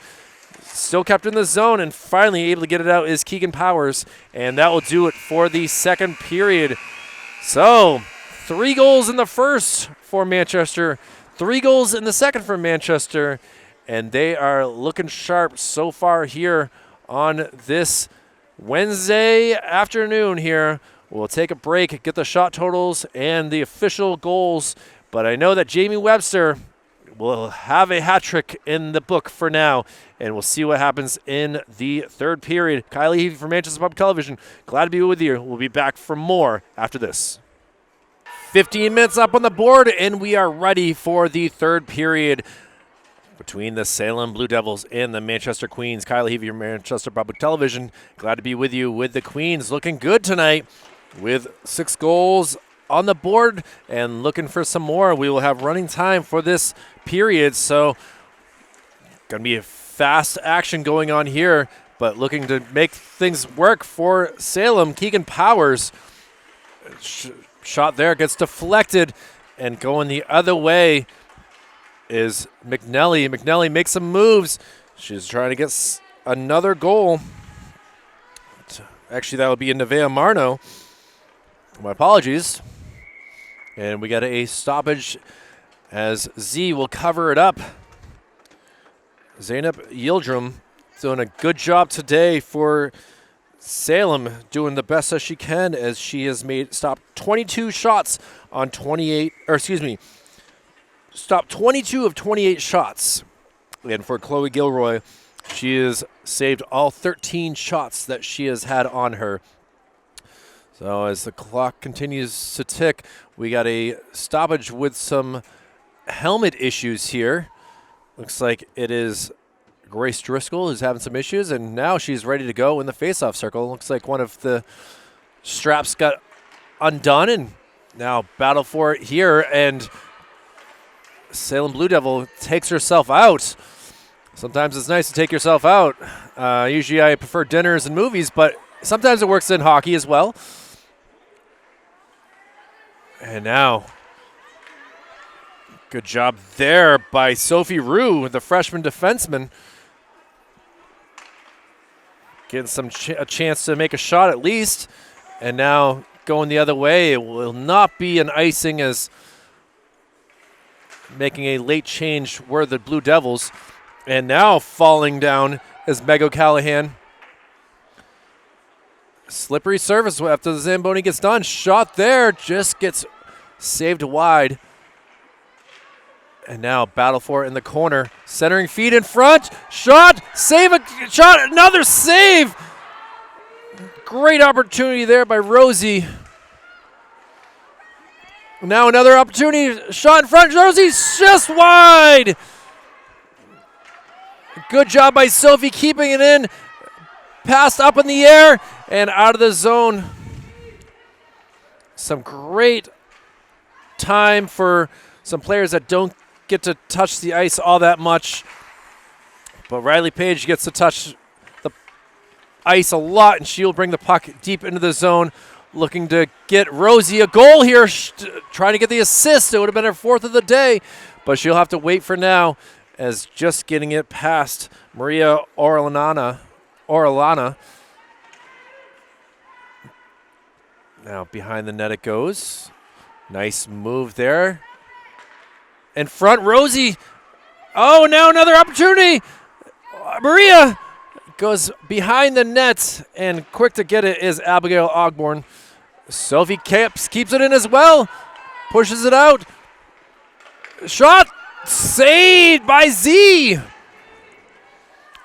Still kept in the zone, and finally able to get it out is Keegan Powers. And that will do it for the second period. So 3 goals in the first for Manchester, 3 goals in the second for Manchester, and they are looking sharp so far here on this Wednesday afternoon here. We'll take a break, get the shot totals and the official goals, but I know that Jamie Webster will have a hat trick in the book for now, and we'll see what happens in the third period. Kylie Heavey from Manchester Public Television, glad to be with you. We'll be back for more after this. 15 minutes up on the board, and we are ready for the third period between the Salem Blue Devils and the Manchester Queens. Kylie Heavey from Manchester Public Television, glad to be with you with the Queens. Looking good tonight with 6 goals on the board and looking for some more. We will have running time for this period, so going to be a fast action going on here, but looking to make things work for Salem. Keegan Powers, shot there, gets deflected, and going the other way is McNelly. McNelly makes some moves. She's trying to get another goal. Actually, that would be a Nevaeh Marno. My apologies. And we got a stoppage as Z will cover it up. Zainab Yildirim doing a good job today for Salem, doing the best as she can as she has stopped 22 shots on 28, or excuse me, stopped 22 of 28 shots. And for Chloe Gilroy, she has saved all 13 shots that she has had on her. So as the clock continues to tick, we got a stoppage with some helmet issues here. Looks like it is Grace Driscoll who's having some issues, and now she's ready to go in the faceoff circle. Looks like one of the straps got undone, and now battle for it here, and Salem Blue Devil takes herself out. Sometimes it's nice to take yourself out. Usually I prefer dinners and movies, but sometimes it works in hockey as well. And now, good job there by Sophie Roux, the freshman defenseman. Getting a chance to make a shot at least. And now going the other way, it will not be an icing as making a late change were the Blue Devils. And now falling down is Meg O'Callahan. Slippery surface after the Zamboni gets done. Shot there, just gets saved wide. And now battle for it in the corner. Centering feed in front. Shot, save a shot, another save. Great opportunity there by Rosie. Now another opportunity, shot in front. Rosie's just wide. Good job by Sophie keeping it in. Passed up in the air and out of the zone. Some great time for some players that don't get to touch the ice all that much. But Riley Page gets to touch the ice a lot, and she'll bring the puck deep into the zone, looking to get Rosie a goal here, trying to get the assist. It would have been her 4th of the day, but she'll have to wait for now as just getting it past Maria Orellana. Now behind the net it goes. Nice move there. In front, Rosie. Oh, now another opportunity. Maria goes behind the net, and quick to get it is Abigail Ogborn. Sophie keeps it in as well. Pushes it out. Shot. Saved by Z.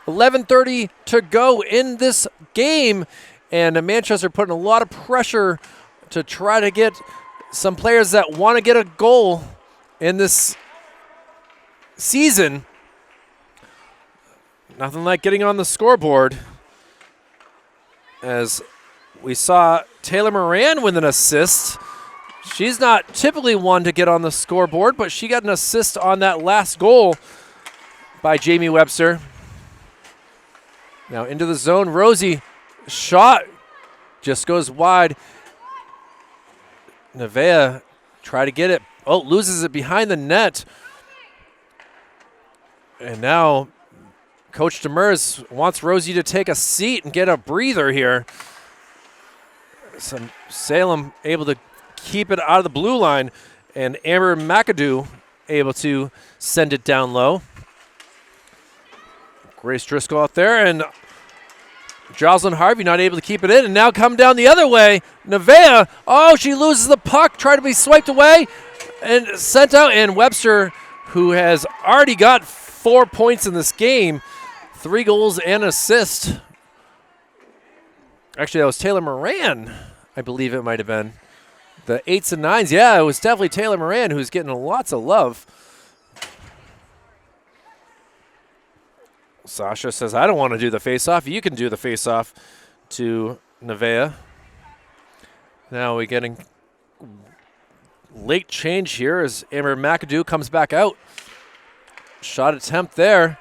11:30 to go in this game, and Manchester putting a lot of pressure to try to get some players that want to get a goal in this season. Nothing like getting on the scoreboard, as we saw Taylor Moran with an assist. She's not typically one to get on the scoreboard, but she got an assist on that last goal by Jamie Webster. Now into the zone, Rosie, shot, just goes wide. Nevaeh try to get it. Oh, loses it behind the net. And now Coach Demers wants Rosie to take a seat and get a breather here. Some Salem able to keep it out of the blue line, and Amber McAdoo able to send it down low. Grace Driscoll out there, and Jocelyn Harvey not able to keep it in, and now come down the other way. Nevaeh, oh, she loses the puck, tried to be swiped away and sent out. And Webster, who has already got 4 points in this game, 3 goals and an assist. Actually, that was Taylor Moran, I believe it might have been. The 8s and 9s, yeah, it was definitely Taylor Moran who's getting lots of love. Sasha says, I don't want to do the face-off. You can do the face-off to Nevaeh. Now we're getting late change here as Amber McAdoo comes back out. Shot attempt there.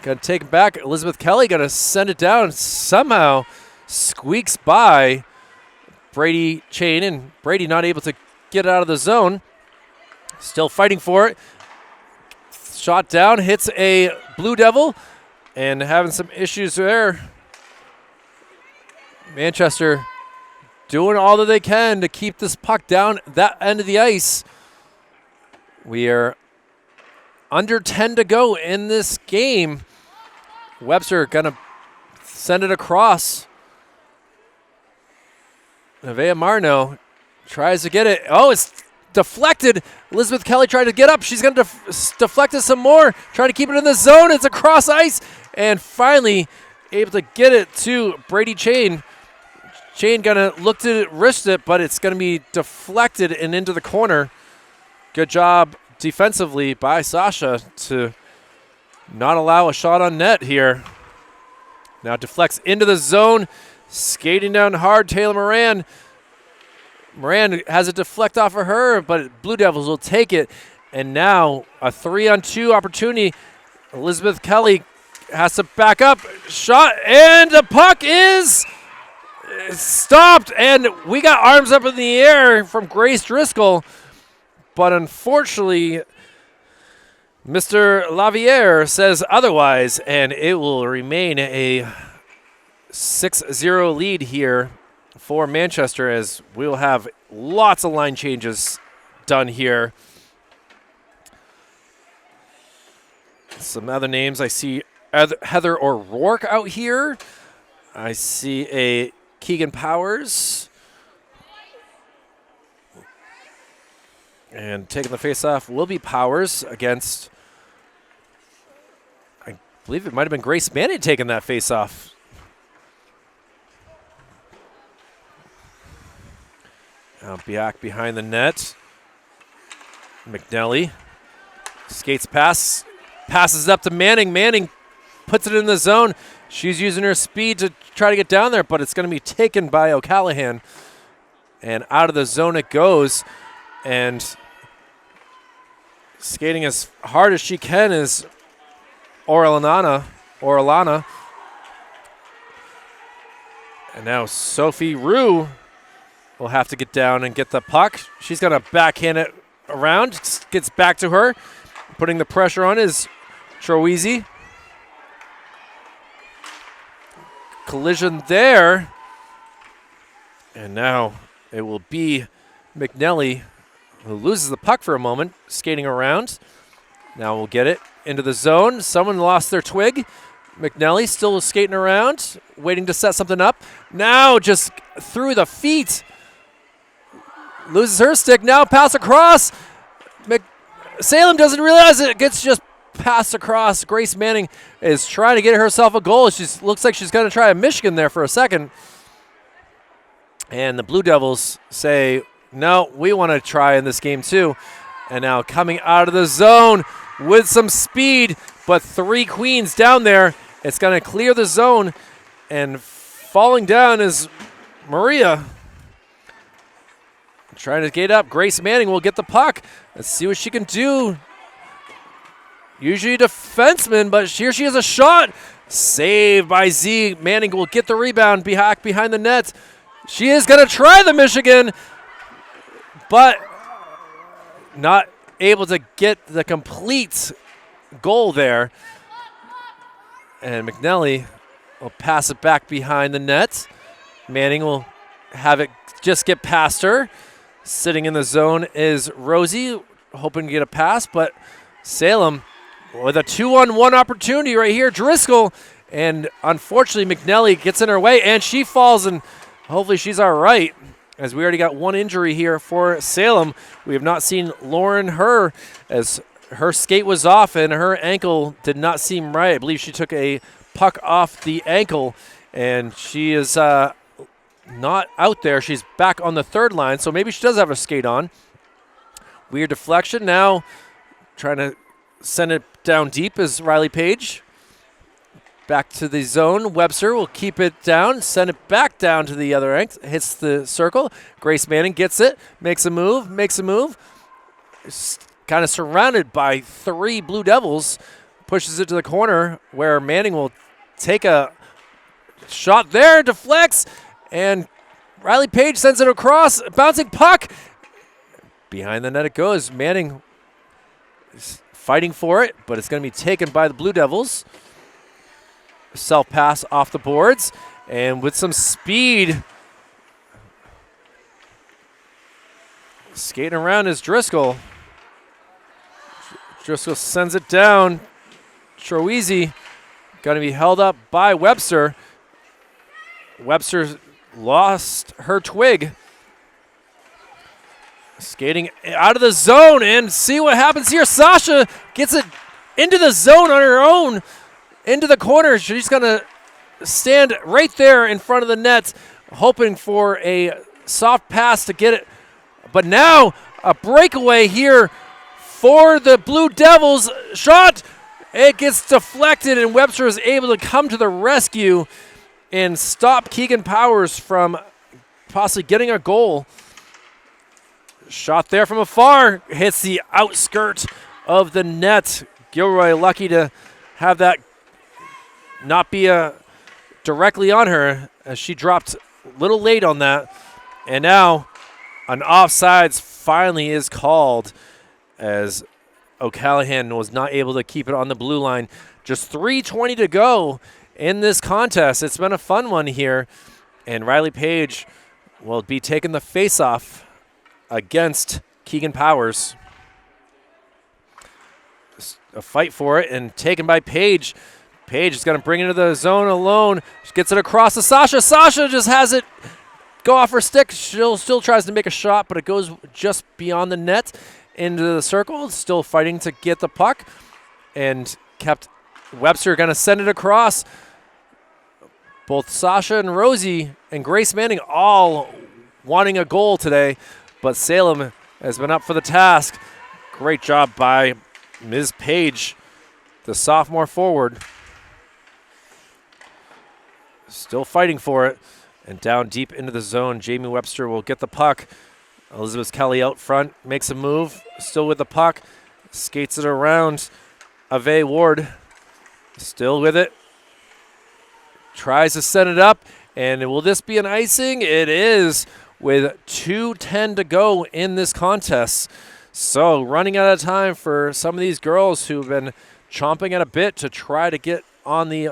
Got to take it back. Elizabeth Kelly got to send it down. Somehow squeaks by Brady Chain, and Brady not able to get out of the zone. Still fighting for it. Shot down, hits a Blue Devil. And having some issues there. Manchester doing all that they can to keep this puck down that end of the ice. We are under 10 to go in this game. Webster gonna send it across. Nevaeh Marno tries to get it. Oh, it's deflected. Elizabeth Kelly tried to get up. She's going to deflect it some more. Trying to keep it in the zone. It's across ice. And finally able to get it to Brady Chain. Chain going to look to wrist it, but it's going to be deflected and into the corner. Good job defensively by Sasha to not allow a shot on net here. Now deflects into the zone. Skating down hard, Taylor Moran. Moran has it deflect off of her, but Blue Devils will take it. And now a 3-on-2 opportunity. Elizabeth Kelly has to back up. Shot, and the puck is stopped. And we got arms up in the air from Grace Driscoll. But unfortunately, Mr. Laviere says otherwise, and it will remain a 6-0 lead here for Manchester, as we'll have lots of line changes done here. Some other names. I see Heather O'Rourke out here. I see a Keegan Powers. And taking the face-off will be Powers against, I believe it might have been Grace Manning taking that face-off. Now back behind the net. McNelly skates past, passes up to Manning. Manning puts it in the zone. She's using her speed to try to get down there, but it's going to be taken by O'Callahan. And out of the zone it goes. And skating as hard as she can is Orellana. And now Sophie Rue will have to get down and get the puck. She's going to backhand it around. Gets back to her. Putting the pressure on is Troisi. Collision there. And now it will be McNelly who loses the puck for a moment, skating around. Now we'll get it into the zone. Someone lost their twig. McNelly still skating around, waiting to set something up. Now just through the feet. Loses her stick. Now pass across. Salem doesn't realize it. Gets just passed across. Grace Manning is trying to get herself a goal. She looks like she's going to try a Michigan there for a second. And the Blue Devils say, no, we want to try in this game too. And now coming out of the zone with some speed, but 3 Queens down there. It's going to clear the zone. And falling down is Maria. Trying to get up. Grace Manning will get the puck. Let's see what she can do. Usually a defenseman, but here she has a shot. Saved by Z. Manning will get the rebound behind the net. She is going to try the Michigan, but not able to get the complete goal there. And McNelly will pass it back behind the net. Manning will have it just get past her. Sitting in the zone is Rosie, hoping to get a pass, but Salem with a 2-on-1 opportunity right here. Driscoll, and unfortunately McNelly gets in her way, and she falls, and hopefully she's all right, as we already got one injury here for Salem. We have not seen Lauren Herr, as her skate was off and her ankle did not seem right. I believe she took a puck off the ankle, and she is not out there. She's back on the third line, so maybe she does have a skate on. Weird deflection. Now trying to send it down deep is Riley Page. Back to the zone. Webster will keep it down, send it back down to the other end. Hits the circle. Grace Manning gets it, makes a move. Kind of surrounded by 3 Blue Devils. Pushes it to the corner where Manning will take a shot there, deflects, and Riley Page sends it across. Bouncing puck. Behind the net it goes. Manning is fighting for it, but it's going to be taken by the Blue Devils. Self-pass off the boards, and with some speed, skating around is Driscoll. Driscoll sends it down. Troisi going to be held up by Webster. Webster lost her twig. Skating out of the zone, and see what happens here. Sasha gets it into the zone on her own, into the corner. She's going to stand right there in front of the net, hoping for a soft pass to get it. But now a breakaway here for the Blue Devils. Shot. It gets deflected, and Webster is able to come to the rescue and stop Keegan Powers from possibly getting a goal. Shot there from afar. Hits the outskirt of the net. Gilroy lucky to have that not be directly on her, as she dropped a little late on that. And now an offsides finally is called, as O'Callahan was not able to keep it on the blue line. Just 3:20 to go in this contest. It's been a fun one here, and Riley Page will be taking the face-off against Keegan Powers. A fight for it, and taken by Page. Page is going to bring it into the zone alone. She gets it across to Sasha. Sasha just has it go off her stick. She still tries to make a shot, but it goes just beyond the net into the circle. Still fighting to get the puck, and kept Webster going to send it across. Both Sasha and Rosie and Grace Manning all wanting a goal today, but Salem has been up for the task. Great job by Ms. Page, the sophomore forward. Still fighting for it, and down deep into the zone, Jamie Webster will get the puck. Elizabeth Kelly out front, makes a move, still with the puck, skates it around. Ave Ward still with it, tries to set it up, and will this be an icing? It is, with 2:10 to go in this contest. So running out of time for some of these girls who've been chomping at a bit to try to get on the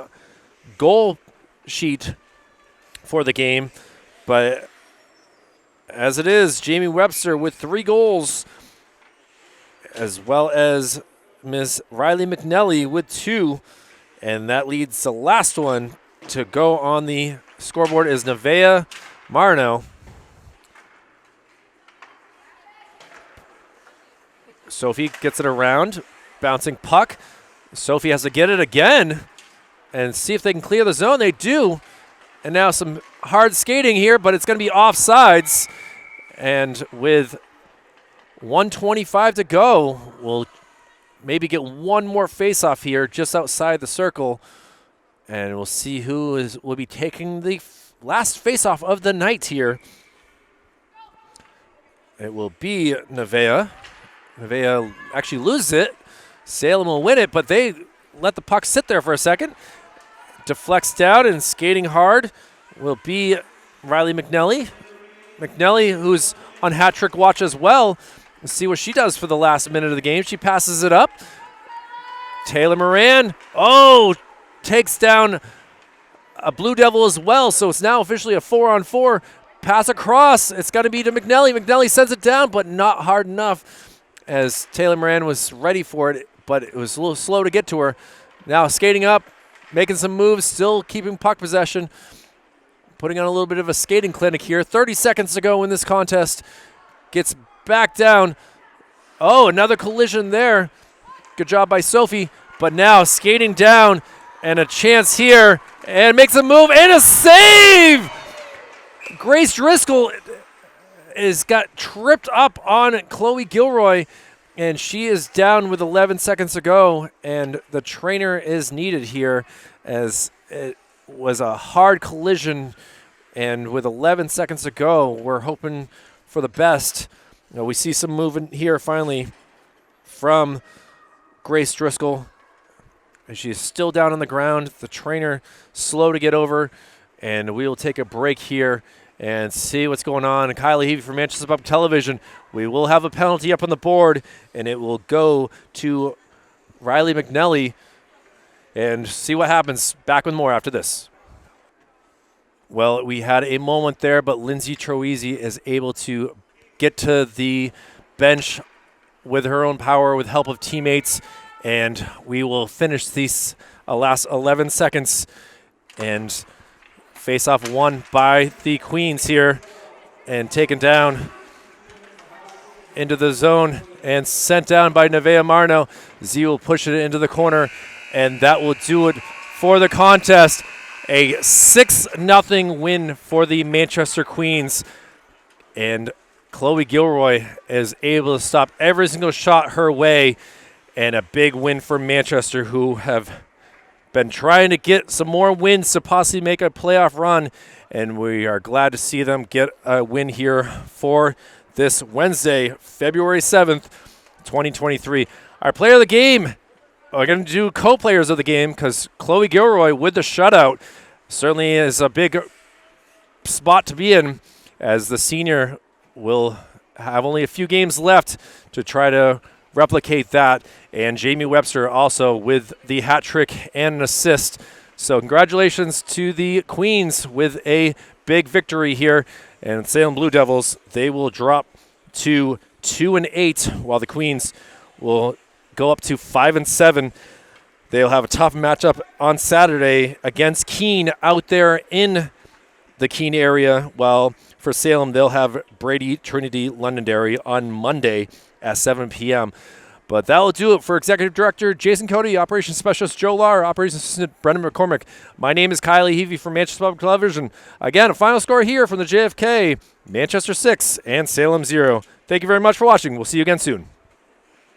goal sheet for the game. But as it is, Jamie Webster with 3 goals, as well as Ms. Riley McNelly with 2. And that leads the last one to go on the scoreboard is Nevaeh Marno. Sophie gets it around, bouncing puck. Sophie has to get it again and see if they can clear the zone. They do. And now some hard skating here, but it's going to be offsides. And with 1:25 to go, we'll maybe get one more face-off here just outside the circle. And we'll see who will be taking the last face-off of the night here. It will be Nevaeh. Nevaeh actually loses it. Salem will win it, but they let the puck sit there for a second. Deflects down, and skating hard will be Riley McNelly. McNelly, who's on hat trick watch as well. Let's see what she does for the last minute of the game. She passes it up. Taylor Moran, takes down a Blue Devil as well, so it's now officially a 4-on-4. Pass across. It's got to be to McNelly. McNelly sends it down, but not hard enough, as Taylor Moran was ready for it, but it was a little slow to get to her. Now skating up, making some moves, still keeping puck possession, putting on a little bit of a skating clinic here. 30 seconds to go in this contest. Gets back down. Oh, another collision there. Good job by Sophie. But now skating down and a chance here and makes a move and a save! Grace Driscoll got tripped up on Chloe Gilroy, and she is down with 11 seconds to go, and the trainer is needed here as it was a hard collision, and with 11 seconds to go, we're hoping for the best. We see some movement here finally from Grace Driscoll. She's still down on the ground. The trainer slow to get over, and we will take a break here and see what's going on. And Kylie Heavey from Manchester Public Television. We will have a penalty up on the board, and it will go to Riley McNelly. And see what happens. Back with more after this. Well, we had a moment there, but Lindsay Troisi is able to get to the bench with her own power, with help of teammates, and we will finish these last 11 seconds. And face-off won by the Queens here and taken down into the zone and sent down by Nevaeh Marno. Z will push it into the corner, and that will do it for the contest. A 6-0 win for the Manchester Queens, and Chloe Gilroy is able to stop every single shot her way, and a big win for Manchester, who have been trying to get some more wins to possibly make a playoff run, and we are glad to see them get a win here for this Wednesday, February 7th, 2023. Our player of the game, we're going to do co-players of the game because Chloe Gilroy with the shutout certainly is a big spot to be in, as the senior will have only a few games left to try to replicate that. And Jamie Webster also with the hat trick and an assist. So congratulations to the Queens with a big victory here. And Salem Blue Devils, they will drop to 2-8, while the Queens will go up to 5-7. They'll have a tough matchup on Saturday against Keene out there in the Keene area, while for Salem, they'll have Brady Trinity Londonderry on Monday at 7 p.m. But that will do it for Executive Director Jason Cody, Operations Specialist Joe Lahr, Operations Assistant Brendan McCormick. My name is Kylie Heavey from Manchester Public Television. Again, a final score here from the JFK, Manchester 6 and Salem 0. Thank you very much for watching. We'll see you again soon.